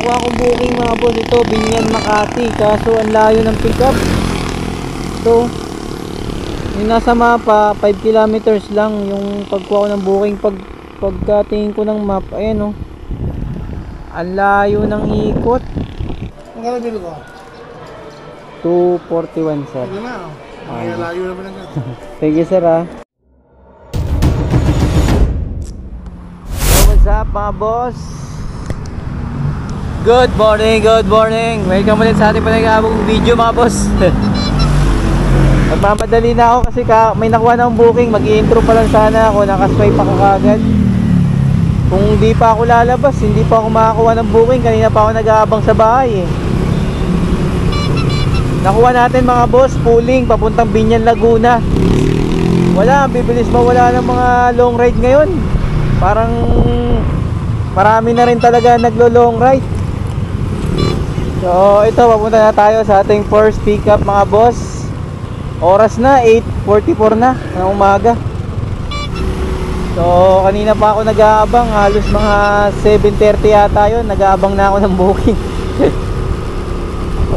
nakuha akong booking mga boss. Ito, Binyan, Makati. Kaso ang layo ng pickup. Ito, yung nasa mapa 5 kilometers lang yung pagkuha ko ng booking. Pagkatingin ko ng map, ayan o, ang layo ng ikot. Magkano bilo ko? 241 sir. Ano na? Ay, layo naman ang gano'n. Thank you sir ha. So what's up mga boss? Good morning, good morning. Welcome ulit sa ating panagabong video mga boss. Magmamadali na ako kasi may nakuha na akong booking. Mag-i-intro pa lang sana ako, nakaswipe ako kagad. Kung hindi pa ako lalabas, hindi pa ako makakuha ng booking. Kanina pa ako nag-aabang sa bahay eh. Nakuha natin mga boss, pooling papuntang Binyan, Laguna. Wala, bibilis mawala ng mga long ride ngayon. Parang marami na rin talaga naglo-long ride. So ito, papunta na tayo sa ating first pickup mga boss. Oras na 8:44 na ng umaga. So kanina pa ako nag-aabang, halos mga 7:30 yata yun, nag-aabang na ako ng booking.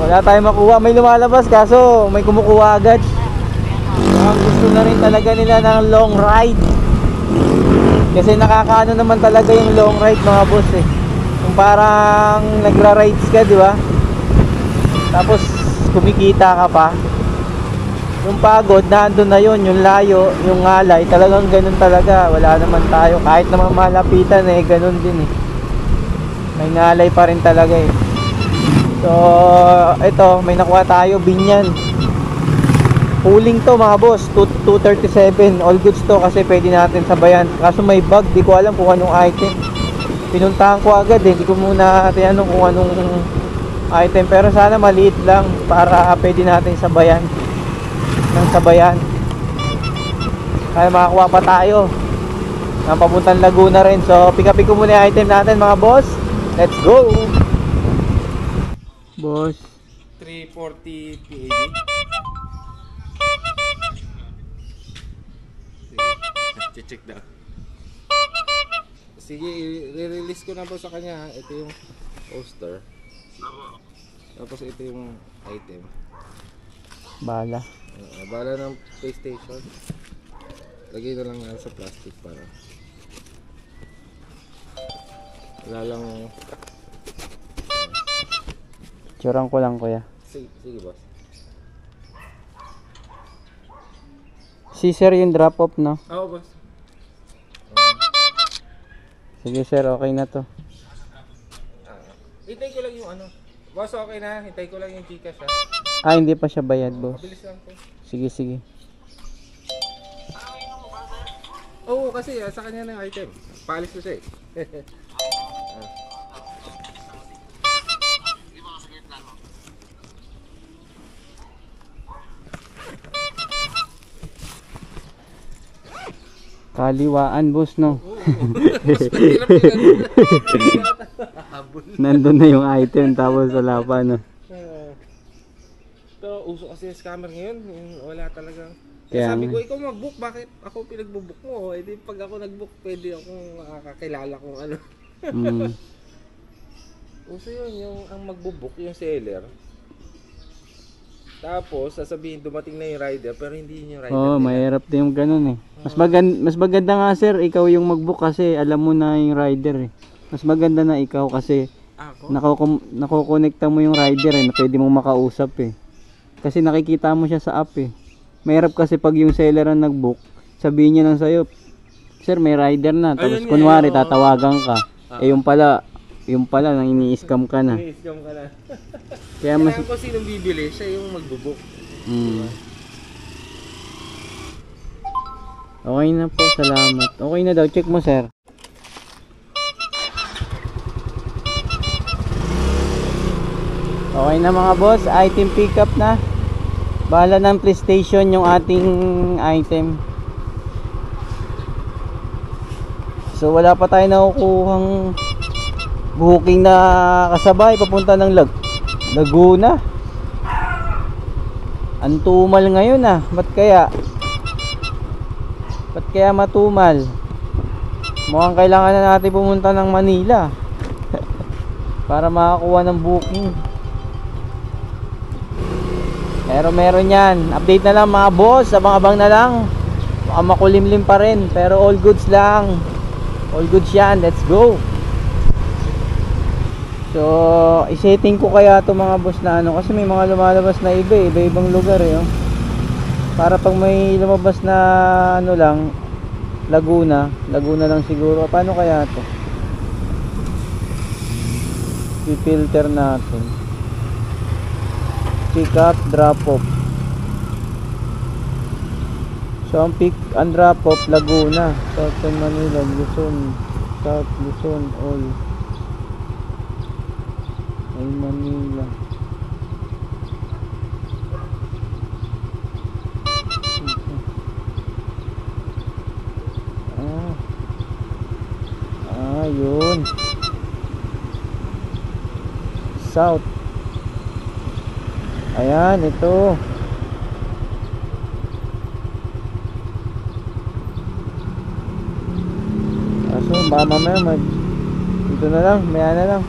Wala tayong makuha, may lumalabas kaso may kumukuha agad. Gusto na rin talaga nila ng long ride. Kasi nakakaano naman talaga yung long ride mga boss eh. Yung parang nagra-rides ka, di ba? Tapos kumikita ka pa. Yung pagod, nandun na yun, yung layo, yung ngalay, talagang ganun talaga. Wala naman tayo, kahit naman malapitan eh, ganun din eh. May ngalay pa rin talaga eh. So, ito, may nakuha tayo, Binyan. Pooling to mga boss, 237, all goods to kasi pwede natin sabayan. Kaso may bag, di ko alam kung anong item. Pinuntahan ko agad eh, di ko muna tinanong kung anong item. Pero sana maliit lang para pwede natin sabayan ng sabayan. Kaya makakuha pa tayo ng papuntang Laguna rin. So pick upin ko muna yung item natin mga boss. Let's go boss. 340 PAD. Check daw. Sige, i-release ko na po sa kanya. Ito yung poster. Tapos ito yung item. Bala. Bala ng PlayStation. Lagay na lang sa plastic para wala lang. Tsurang ko lang kuya. Sige boss. Si sir yung drop off no? Oo boss. Sige sir, okay na to. Hintay ko lang yung ano. Boss, okay na. Hintay ko lang yung Gcash ha. Ah, hindi pa siya bayad boss. Mabilis lang po. Sige sige. Oo, kasi sa kanya na yung item. Paalis ko siya eh. Kaliwaan boss no. Mas mahirap yun. Nandun na yung item tapos wala pa no. Pero uso kasi yung scammer ngayon. Wala talagang. Kaya Sabi ko, ikaw mag-book, bakit ako pinagbo-book mo? Eh di pag ako nag-book, pwede akong makakakilala kung ano. Uso yun, yung ang magbo-book yung seller. Tapos sasabihin dumating na yung rider pero hindi yun yung rider. Oo, mahirap din yung ganun eh. Mas maganda nga sir, ikaw yung mag-book kasi alam mo na yung rider eh. Mas maganda na ikaw kasi nakokonekta mo yung rider eh, na pwede mong makausap eh. Kasi nakikita mo siya sa app eh. Mahirap kasi pag yung seller ang nag-book, sabihin niya lang sa'yo, sir may rider na, tapos kunwari tatawagan ka. Eh yung pala nang ini-scam ka na. Ini-scam ka na. Kaya mas kung sinong bibili, siya yung magbo-book. Okay na po, salamat. Okay na daw, check mo sir. Okay na mga boss, item pickup na. Bahala ng PlayStation yung ating item. So wala pa tayo nakukuhang booking na kasabay papunta ng Laguna. Ang tumal ngayon ah. Ba't kaya matumal? Mukhang kailangan na natin pumunta ng Manila. para makakuha ng booking. Pero meron yan. Update na lang mga boss, abang-abang na lang. Baka makulimlim pa rin, pero all goods lang. All goods yan, let's go. So isetting ko kaya to mga boss na ano, kasi may mga lumalabas na iba-ibang lugar eh, oh. Para pag may lumabas na ano lang, Laguna lang siguro. Paano kaya to? I-filter natin. Pick up, drop off. So ang pick and drop off Laguna, Southern Manila, Luzon, South Luzon, all ay Manila. Yun. South. Ayan, ito. Kaso baka mamaya dito na lang, maya na lang.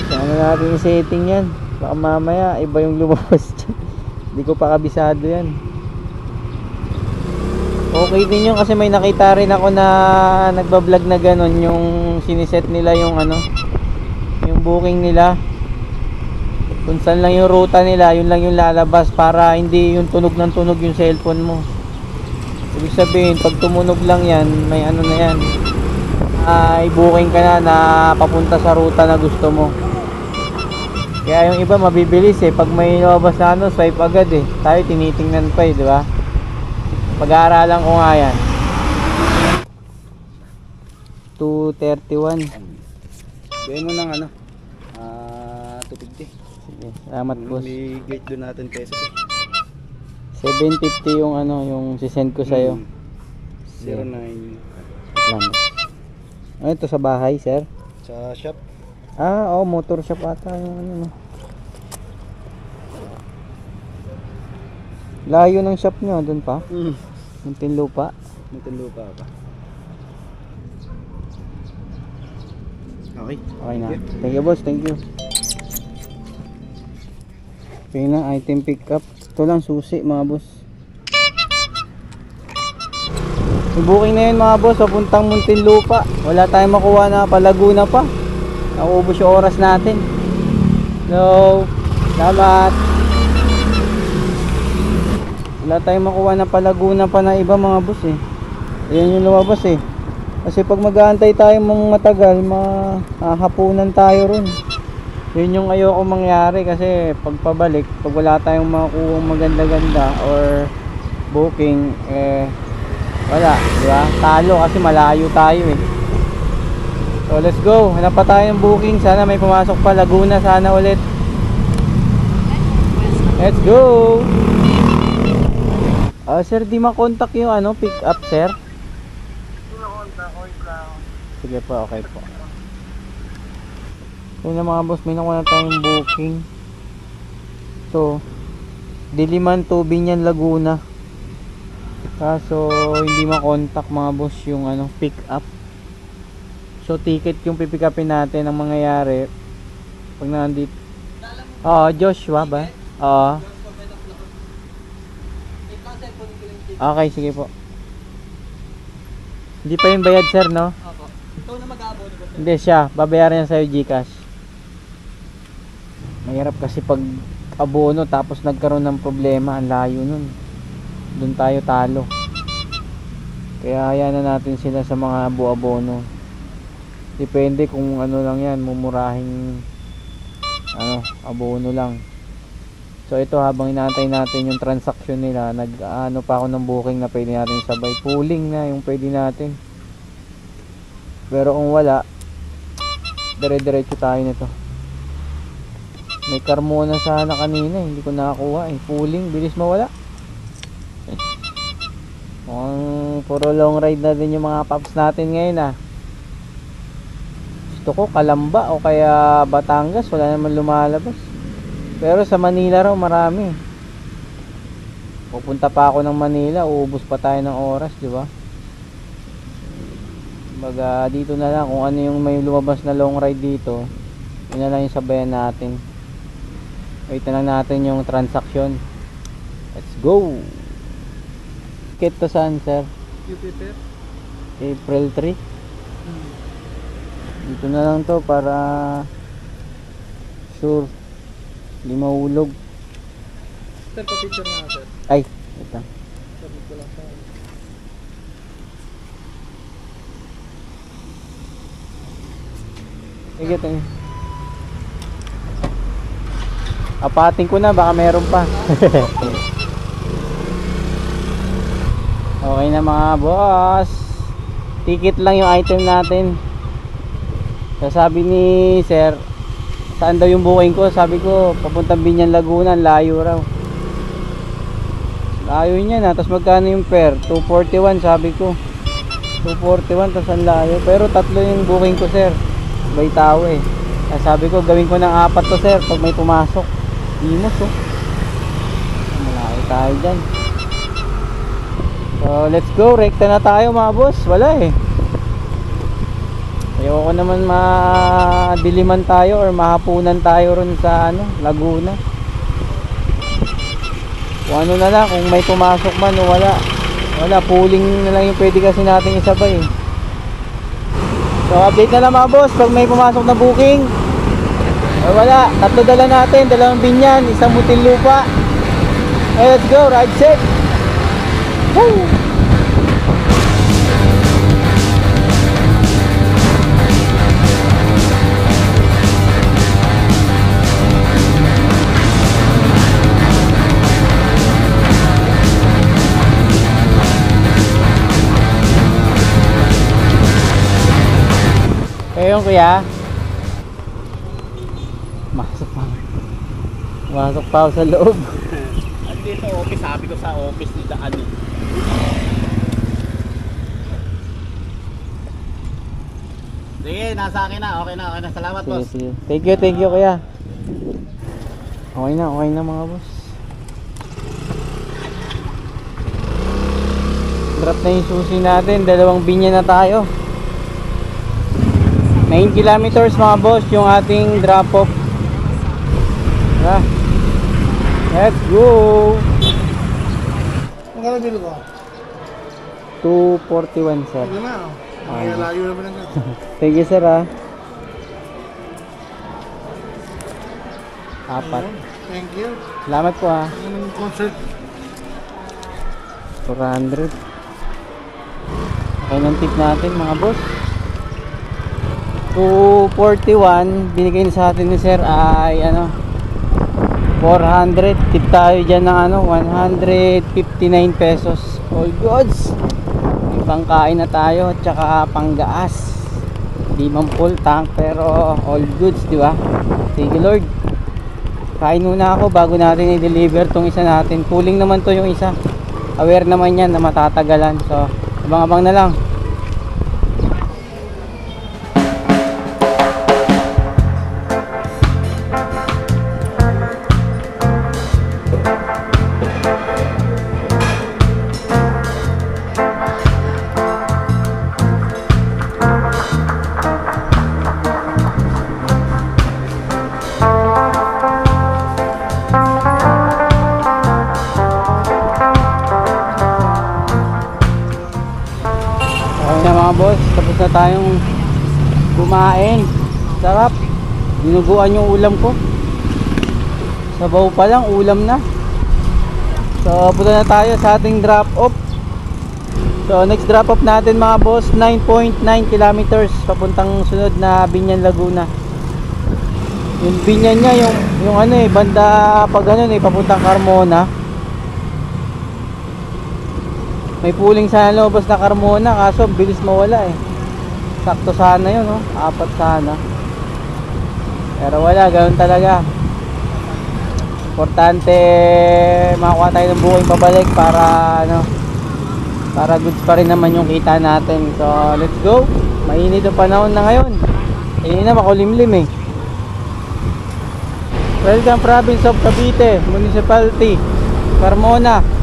Saan na natin yung setting yan. Baka mamaya iba yung lumabas dyan. Hindi ko pa kabisado yan. Okay din yun kasi may nakita rin ako na nagbablog na ganun, yung siniset nila yung ano, yung booking nila, kung saan lang yung ruta nila, yun lang yung lalabas, para hindi yung tunog ng tunog yung cellphone mo. Ibig sabihin pag tumunog lang yan, may ano na yan, ay booking ka na na papunta sa ruta na gusto mo. Kaya yung iba mabibilis eh, pag may lumabas na ano, swipe agad eh. Tayo tinitingnan pa eh, di ba? Pag-aaralan ko nga yan. 231. Gawin mo ng ano, 250. Sige, salamat boss. May gate doon natin pesos eh. 750 yung ano, yung sisend ko sa'yo. 09. Salamat. Ano ito sa bahay, sir? Sa shop. Oo, motor shop ata yung ano, no? Layo ng shop nyo, doon pa? Muntinlupa. Muntinlupa pa. Okay. Okay na. Thank you boss, thank you. Okay na, item pick up. Ito lang susi mga boss. Yung booking na yun mga boss, papuntang Muntinlupa. Wala tayong makuha na Palaguna pa. Naubos yung oras natin. So, salamat. Wala tayong makuha na Palaguna pa na iba mga boss eh. Ayan yung lumabas eh. Kasi pag mag-aantay tayo mong matagal, mahahapunan tayo ron. Yun yung ayoko mangyari kasi pagpabalik, pag wala tayong makukuha maganda-ganda or booking, wala, di ba? Talo kasi malayo tayo eh. So let's go, hanap pa tayo ng booking. Sana may pumasok pa, Laguna sana ulit. Let's go. Sir, di makontak yung ano, pick up sir? Sige po, okay po. Yun na mga boss, may nakuha na tayong booking. So Diliman to Binyan Laguna. Kaso hindi makontak mga boss yung ano, pick up. So ticket yung pipick upin natin. Ang mangyayari pag nandito, Joshua ba? Okay, sige po. Hindi pa yung bayad sir, no? Opo. Ikaw na mag-aabono ba? Hindi siya, babayaran niya sa'yo GCash. Mahirap kasi pag abono tapos nagkaroon ng problema, ang layo nun. Doon tayo talo. Kaya hayaan na natin sila sa mga abono. Depende kung ano lang yan, mumurahing ano, abono lang. So ito, habang inaantay natin yung transaction nila, nag-ano pa ako ng booking na pwede natin sabay. Pooling na yung pwede natin. Pero kung wala, dire-diretso tayo nito. May Carmona sana kanina, hindi ko nakakuha eh. Pooling, bilis mawala. Mukhang puro long ride na din yung mga paps natin ngayon ah. Gusto ko Kalamba o kaya Batangas, wala naman lumalabas. Pero sa Manila raw marami. Pupunta pa ako ng Manila, uubos pa tayo ng oras, di ba? Baga dito na lang kung ano yung may lumabas na long ride dito. Yun na lang yung sabayan natin. Wait na lang natin yung transaction. Let's go. Ticket to saan, sir? Jupiter. April 3. Dito na lang to para sure hindi mahulog. Sir, pa-picture nga sir. Ay, ito. Sabi ko lang sa... Sige, ito. Apating ko na, baka meron pa. Okay na mga boss. Ticket lang yung item natin. So, sabi ni sir, saan daw yung booking ko? Sabi ko, papuntang Binyan Laguna, layo raw. Layo niya na, tapos magkano yung fare? 241 sabi ko. 241 tapos ang layo. Pero tatlo yung booking ko, sir. Bay tao eh. Kaya sabi ko, gawin ko ng 4 to, sir, pag may pumasok. Imos oh. Malayo tayo dyan. So let's go, rekta na tayo mga boss. Wala eh. Ayoko naman madiliman tayo or mahapunan tayo ron sa ano, Laguna. Kung ano na lang, kung may pumasok man o wala. Wala, pooling na lang yung pwede kasi natin isabay eh. So update na lang mga boss pag may pumasok na booking. Ay wala, tatlo dala natin, 2 Binyan, 1 Muntinlupa. Hey, let's go, ride set. Woo! Ayun kuya. Masok pa ako sa loob. Andito office, sabi ko sa office nila ano. Sige, nasa akin na. Okay na, okay na. Salamat Sige, boss. sige. Thank you kuya. Okay na mga boss. Drop na yung susi natin, 2 Binyan na tayo. 9 kilometers mga boss yung ating drop off. Let's go. Ang gano'n bilo ko? 241 sir. Ito na. Ang layo naman ang gano'n. Thank you sir ah. 4. Thank you. Salamat po ah. Anong concert? 400. Okay ng tip natin mga boss. 241 binigay na sa atin ni sir ay ano 400. Tip tayo dyan ng ano 159 pesos. All goods. May pangkain na tayo at saka panggaas. Di man full tank pero all goods, di ba? Thank you Lord. Kain muna ako bago natin i-deliver tong isa natin. Pooling naman to yung isa. Aware naman yan na matatagalan. So abang-abang na lang. Boss, tapos na tayong kumain. Sarap. Dinuguan yung ulam ko. Sabaw pa lang, ulam na. So, punta na tayo sa ating drop off. So, next drop off natin mga boss, 9.9 kilometers papuntang sunod na Binyan Laguna. Yung Binyan niya, yung ano eh, banda pag ano eh, papuntang Carmona. May pooling sana lobos na Carmona kaso bilis mawala eh. Sakto sana yun, no? 4 sana. Pero wala, ganoon talaga. Importante makakuha tayo ng booking pabalik para ano, para goods pa rin naman yung kita natin. So let's go. Mainit ang panahon na ngayon. Ayun na, makulimlim eh. Welcome Province of Cavite, Municipality, Carmona.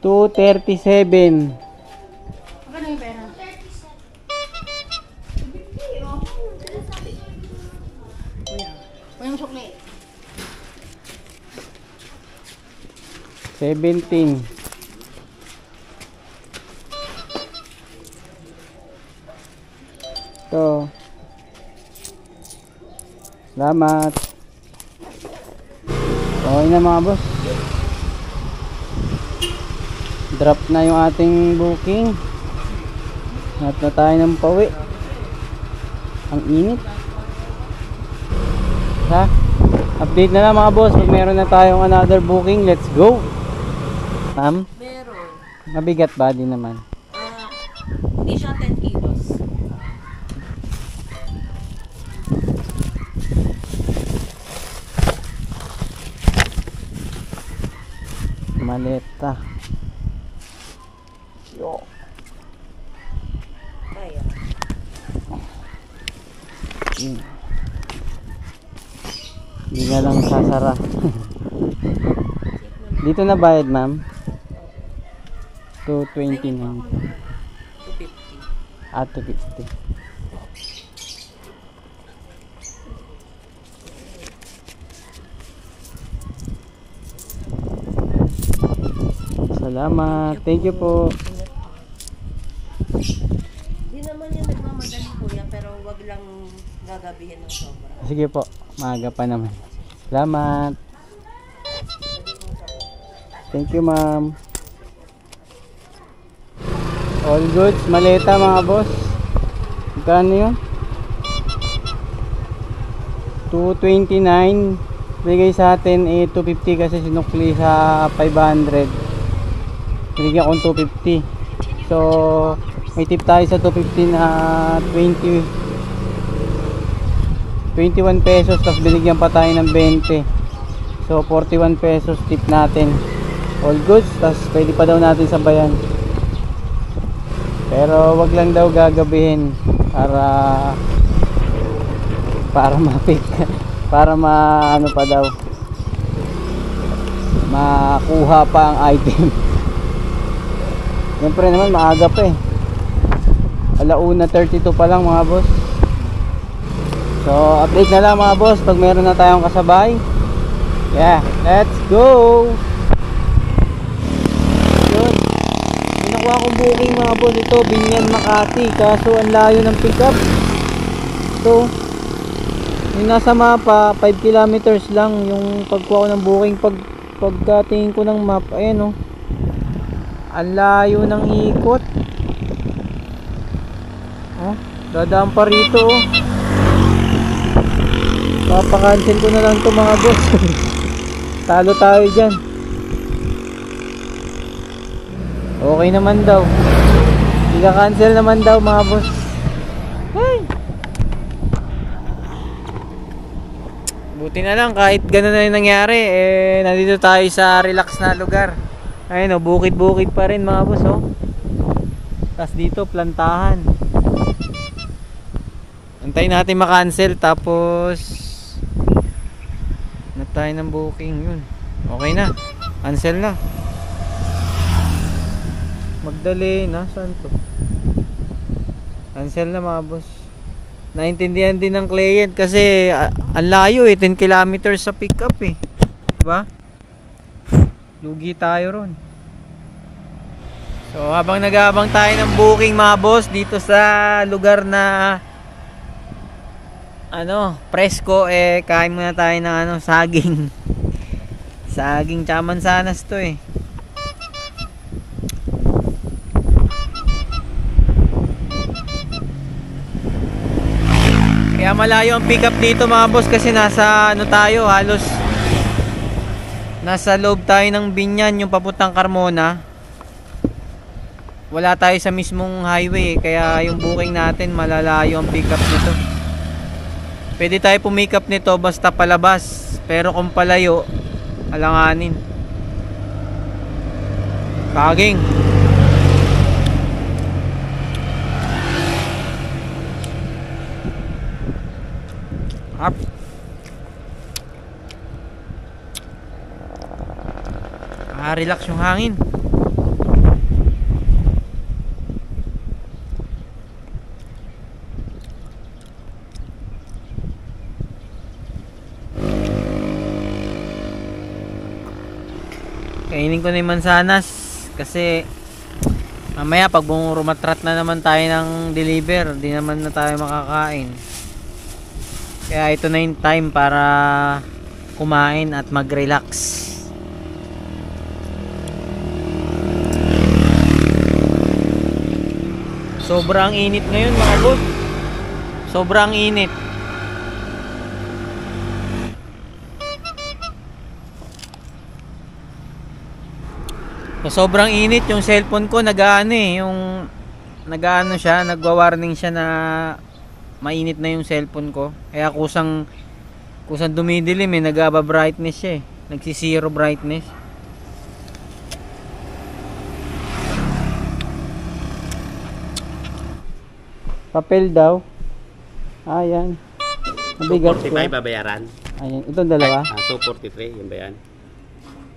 237. Magkano yung pera? 17. Ito. Salamat. Okay na mga boss. Drop na yung ating booking. At na tayo ng pauwi. Ang init. Ha? Update na lang mga boss. Pag meron na tayong another booking, let's go. Ma'am? Meron. Mabigat ba? Di naman. Hindi siya 10 kilos. Maleta. Yo. Kaya. Hindi na lang sasara. Dito na bayad, ma'am? 229. 250. At 250. Salamat. Thank you po. Hindi naman yung nagmamadali kuya, pero wag lang gagabihin ng sobra. Sige po. Maaga pa naman. Salamat. Thank you, ma'am. All goods. Maleta, mga boss. Magkano yun? 229. Bigay sa atin 250 kasi sinukli sa 500. Binigyan ko 250. So, may tip tayo sa 250 na 21 pesos, tapos binigyan pa tayo ng 20. So 41 pesos tip natin. All goods, tapos pwede pa daw natin sabayan. Pero wag lang daw gagabihin para ma-pick, para ano pa daw, makuha pa ang item. Siyempre naman maaga pa eh. 1:32 pa lang mga boss. So update na lang mga boss pag meron na tayong kasabay. Yeah, let's go. Yun, nakuha kong booking mga boss. Ito Binyan Makati, kaso ang layo ng pickup. So yung nasa mapa 5 kilometers lang yung pagkuha ko ng booking. Pagkatingin ko ng map, ayan oh, ang layo ng ikot. Oh, dadaan pa rito oh. Papakancel ko na lang to mga boss. Talo tayo dyan. Okay naman daw. Ika-cancel naman daw mga boss. Hey! Buti na lang kahit ganun na yung nangyari, nandito tayo sa relax na lugar. Ayun oh, bukid-bukid pa rin mga boss oh. Tapos dito plantahan. Antayin natin ma-cancel tapos na tayo ng booking. Yun, okay na, cancel na. Magdalena, saan to? Cancel na mga boss. Naintindihan din ng client kasi ang layo eh, 10 kilometers sa pick up eh, diba? Lugi tayo ron. So habang nag-aabang tayo ng booking mga boss dito sa lugar na presko, kain muna tayo ng saging. Saging tsaka mansanas to eh. Kaya malayo ang pick up dito mga boss kasi nasa tayo, halos nasa loob tayo ng Binyan, yung papuntang Carmona. Wala tayo sa mismong highway kaya yung booking natin malalayo ang pick up nito. Pwede tayo pumick up nito basta palabas, pero kung palayo, alanganin. Kaging up. Relax yung hangin. Kainin ko na yung mansanas kasi mamaya pag rumatrat na naman tayo ng deliver, di naman na tayo makakain. Kaya ito na yung time para kumain at mag-relax. Sobrang init ngayon mga boss. Sobrang init. So, sobrang init yung cellphone ko, nag-aano siya, nagwa-warning siya na mainit na yung cellphone ko. Kaya kusang dumidilim nag-aba brightness siya nagsi-zero brightness. Papel daw. Ayan. Mabigat 245 ko. babayaran. Ayan, itong dalawa. 243 yung bayan.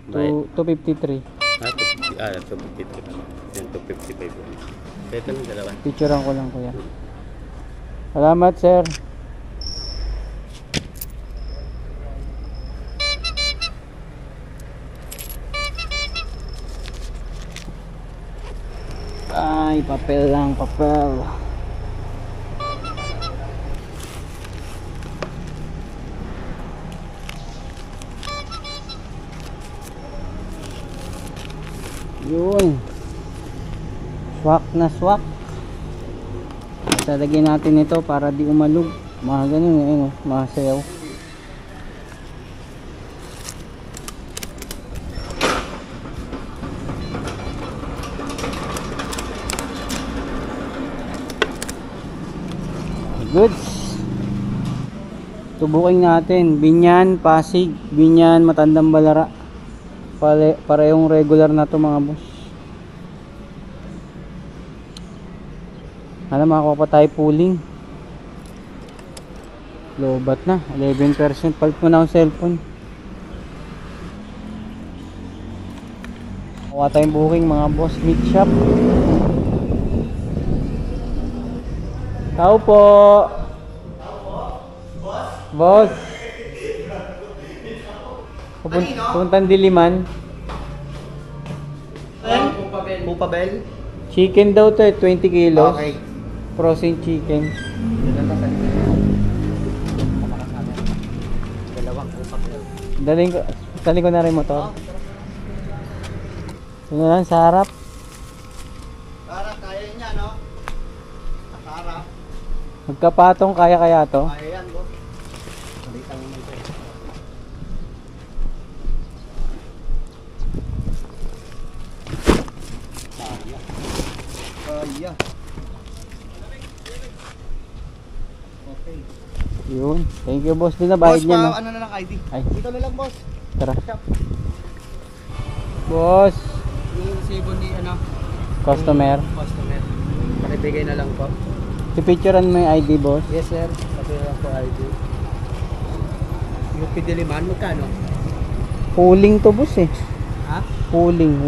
253. 253 pa. Yan, 255 yun. Ito ng dalawa. Picturean ko lang kuya. Salamat sir. Ay, papel lang, papel. Yun. Swak na swak. Talagyan natin ito para di umalog. Mga ganun mga sayaw. Goods. Tubukin natin. Binyan, Pasig, Binyan, Matandang Balara. Parehong regular na to mga boss. Alam, makakuha pa tayo pooling. Lobat na 11%. Palit mo na ang cellphone. Kuha tayong booking mga boss. Meat shop. Tao po. Boss. Pupuntan Diliman. Pupabel? Chicken daw to 20 kilos. Okay. Frozen chicken. Dalawang pupabel. Daling ko na rin motor. Yun na lang sa harap. Para kaya niya, no? Para. Magkapatong kaya to. Kaya yan, boss. Balitan mo ito. Kaya. Okay. Yun. Thank you boss. Din na bayad niya na. Ano na lang ID? Ay, Dito na lang, boss. tara. Boss. Yung sibon ni Customer. customer. Pakibigay na lang po. Pipicturean mo yung ID boss. Yes, sir. Sabi lang po ID. UP Diliman, magkano? Pooling to boss Ha? Pooling.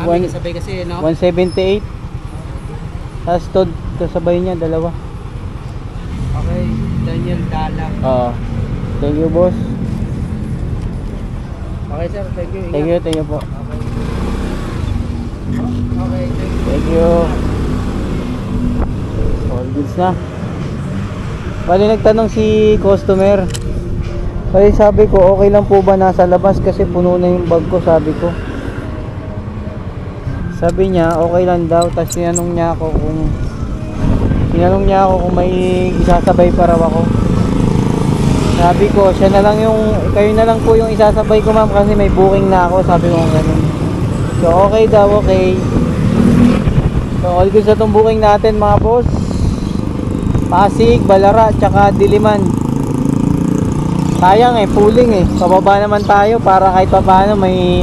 May kasabay kasi, no? 178. Tapos to kasabay niya dalawa. Okay, Daniel Dala. Thank you boss. Okay, sir. Thank you. Thank you po. Okay. Okay, thank you. Thank you. All goods na. Bali nagtanong si customer. Bali sabi ko okay lang po ba nasa labas kasi puno na yung bag ko, sabi ko. Sabi niya okay lang daw. Tapos tinanong niya ako kung may isasabay pa raw ako. Sabi ko kayo na lang po yung isasabay ko ma'am kasi may booking na ako, sabi ko ganun. So okay daw, okay. So all good sa itong booking natin mga boss. Pasig, Balara, tsaka Diliman. Sayang pooling pababa naman tayo para kahit pa paano may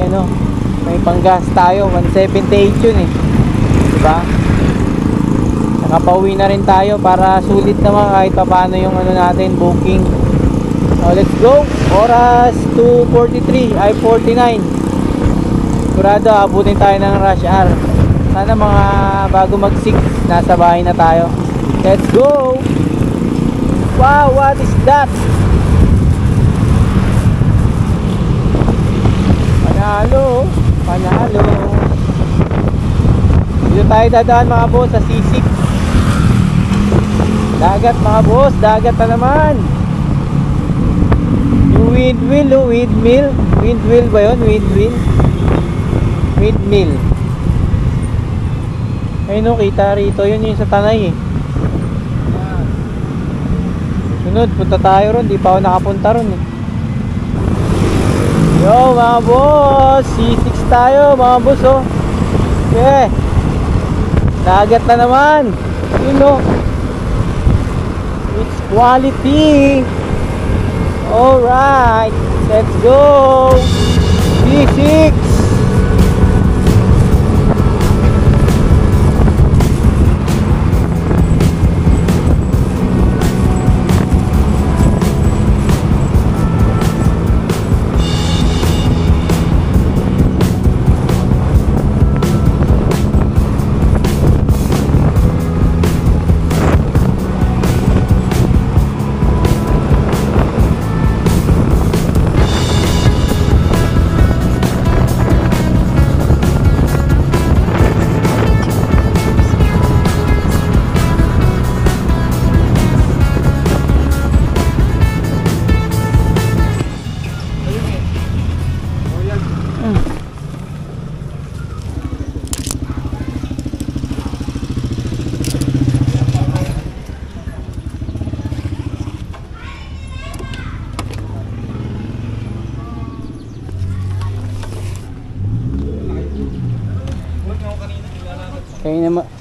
panggas tayo. 178 yun diba? Saka pauwi na rin tayo para sulit naman kahit pa paano yung natin booking. So let's go. Oras 2:43 ay 49. Sigurado abutin tayo ng rush hour. Sana mga bago mag 6 nasa bahay na tayo. Let's go. Wow, what is that? Panalo. Panalo. Dito tayo dadaan mga boss sa sisig. Dagat mga boss, dagat na naman. Yung windmill, oh, windmill. Windmill ba yun? Windmill. Windmill. Ayun no, kita rito. Yun yung sa Tanay eh. Sunod, punta tayo ron. Di pa ako nakapunta ron eh. Yo mga boss, C6 tayo mga boss oh. Okay. Dagat na naman. Yun no. It's quality. Alright, let's go. C6.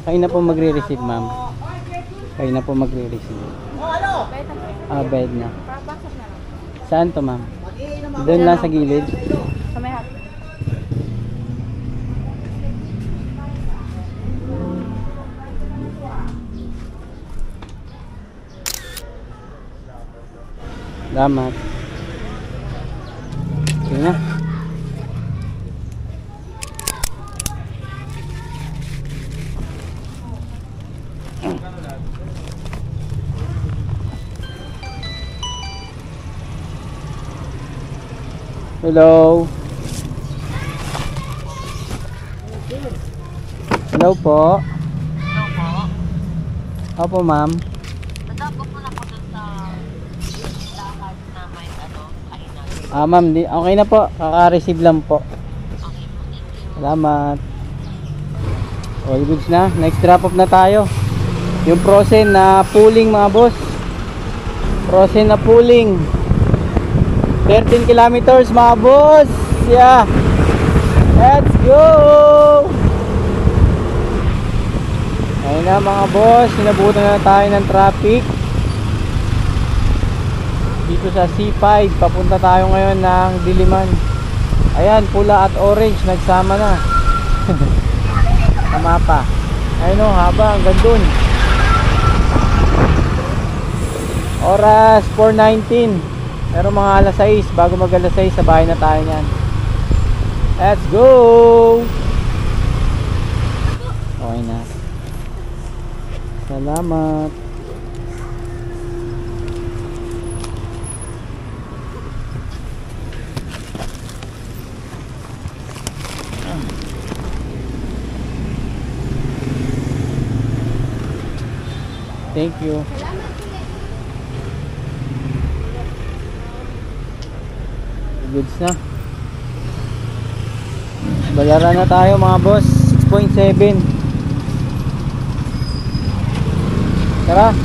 Kayo na po magre-receive, ma'am. Kayo na po magre-receive. Bayad na. Papasok na lang. Saan to, ma'am? Doon lang sa gilid. Sa may hapon. Salamat. Sige na. Hello. Hello po. Hello po. Opo, ma'am. Nadako po na po dun sa lakad na may kainan. Ma'am, okay na po. Kaka-receive lang po. Okay po, thank you. Salamat. All goods na. Next drop off na tayo. Yung Frozen na pooling mga boss. Frozen na pooling. 13 kilometers mga boss. Yeah. Let's go. Ayun na mga boss. Sinabutan na tayo ng traffic. Dito sa C5. Papunta tayo ngayon ng Diliman. Ayan, pula at orange. Nagsama na. Sa mapa. Ayun o, haba. Hanggang dun. Oras 4:19. Pero mga alas 6, bago mag alas 6, sa bahay na tayo niyan. Let's go! Okay na. Salamat. Thank you. Goods na. Bayaran na tayo mga boss. 6.7. Tara.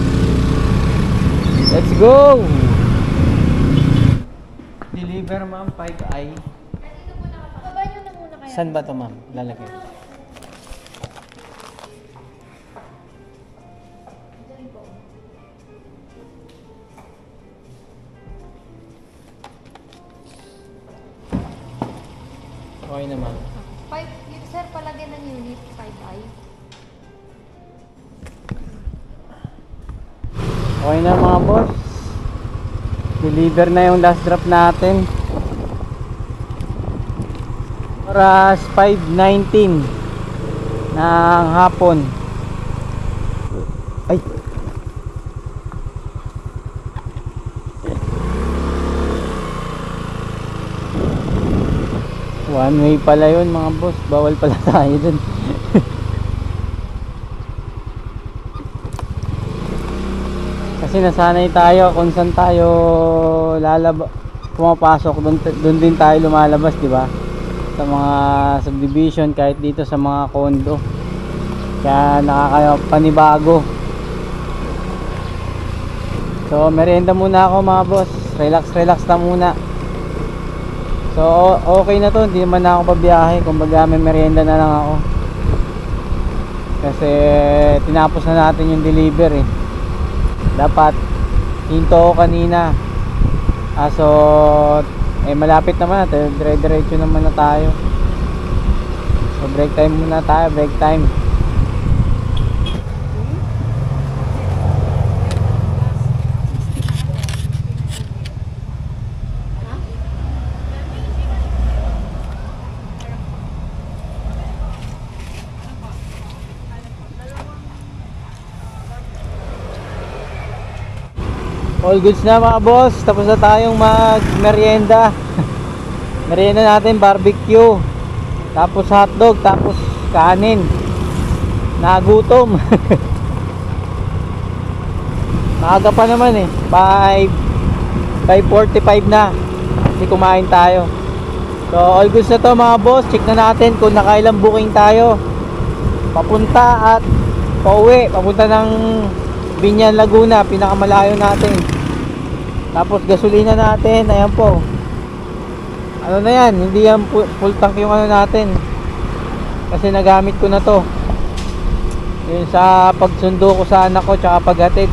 Let's go. Deliver ma'am 5i. Saan ba to ma'am? Lalagay. Okay naman. 5, sir, palagay ng unit 5i. Okay na mga boss. Deliver na yung last drop natin. Oras 5:19 ng hapon. Ay. One way pala yun mga boss. Bawal pala tayo dun. Kasi nasanay tayo kung saan tayo pumapasok, doon din tayo lumalabas, di ba? Sa mga subdivision, kahit dito sa mga condo. Kaya nakakapanibago. So merienda muna ako mga boss. Relax lang muna. So okay na to, hindi naman na ako pabiyahe. Kumbaga may merienda na lang ako. Kasi tinapos na natin yung deliver eh. Dapat hinto ko kanina. So malapit naman na, dire-diretso naman na tayo. So break time muna tayo, break time. All goods na mga boss. Tapos na tayong mag merienda. Merienda natin barbecue, tapos hotdog, tapos kanin. Nagutom. Maaga pa naman eh, 5:45 na. Kasi kumain tayo. So all goods na to mga boss. Check na natin kung nakailang booking tayo papunta at pauwi. Papunta ng Binyan, Laguna, pinakamalayo natin. Tapos gasolina natin, ayan po. Ano na yan, hindi yan full tank yung ano natin. Kasi nagamit ko na to. Yun sa pagsundo ko sa anak ko tsaka paghatid.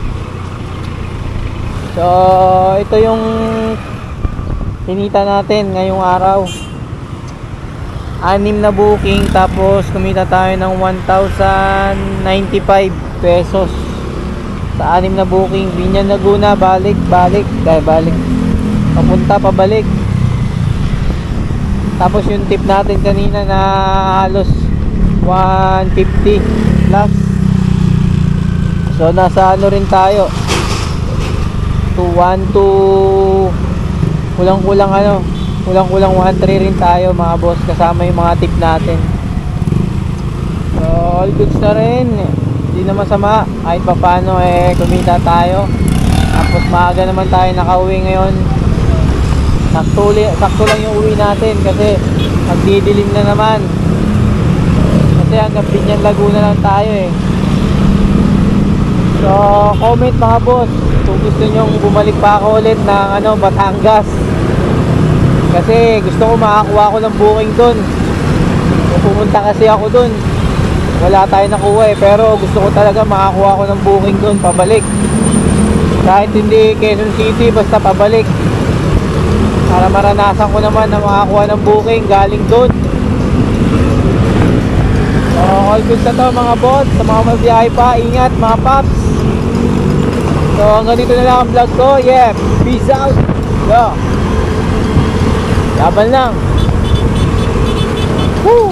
So ito yung kinita natin ngayong araw. 6 na booking, tapos kumita tayo ng 1,095 pesos sa 6 na booking. Binyan, Laguna, balik papunta, pabalik. Tapos yung tip natin kanina na halos 150 plus. So nasa ano rin tayo, kulang-kulang 1.3 rin tayo mga boss, kasama yung mga tip natin. So all goods na rin, hindi na masama. Kahit pa paano kumita tayo. Tapos maaga naman tayo nakauwi ngayon. Sakto lang yung uwi natin kasi magdidilim na naman. Kasi hanggang Binyan, Laguna lang tayo eh. So comment mga boss kung gusto nyong bumalik pa ako ulit ng Batangas. Kasi gusto ko makakuha ko ng booking dun. Pumunta kasi ako dun, wala tayo nakuha eh. Pero gusto ko talaga makakuha ko ng booking dun pabalik. Kahit hindi Quezon City, basta pabalik, para maranasan ko naman na makakuha ng booking galing dun. So all good na to mga boss. Sa mga mabiyahe pa, ingat mga paps. So hanggang dito na lang ang vlog ko. Yeah, peace out. Laban lang. Woo!